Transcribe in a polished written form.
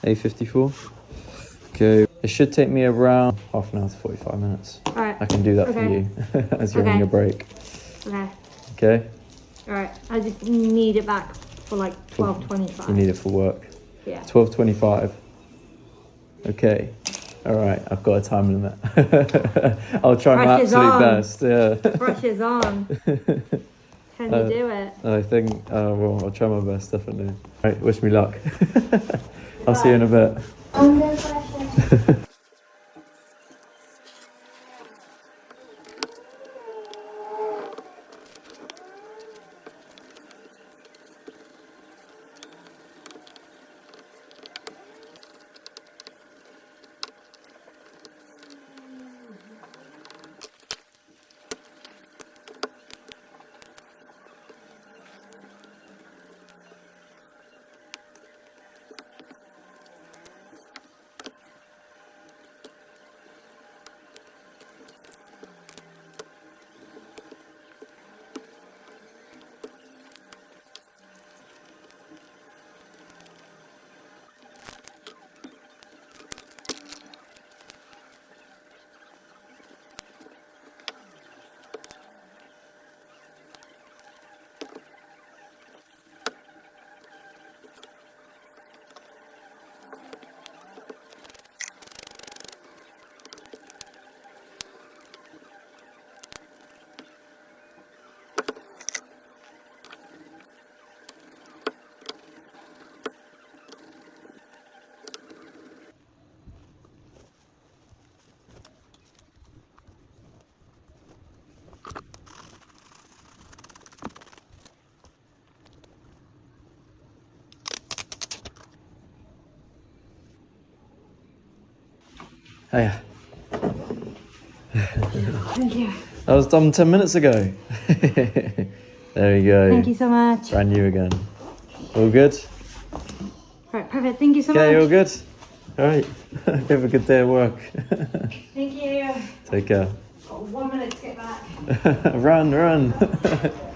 8:54. Okay. It should take me around half an hour to 45 minutes. All right. I can do that for you as you're on your break. Okay. Okay. All right. I just need it back for like 12:25. You need it for work. Yeah. 12:25. Okay. All right. I've got a time limit. I'll try my absolute best. Yeah. Pressure's on. Can you do it? I think. Well, I'll try my best. Definitely. All right. Wish me luck. I'll see you in a bit. Under pressure. Hiya. Thank you. That was done 10 minutes ago. There you go. Thank you so much. Brand new again. All good? Right, perfect. Thank you so much. Okay, all good? All right. Have a good day at work. Thank you. Take care. Got 1 minute to get back. Run.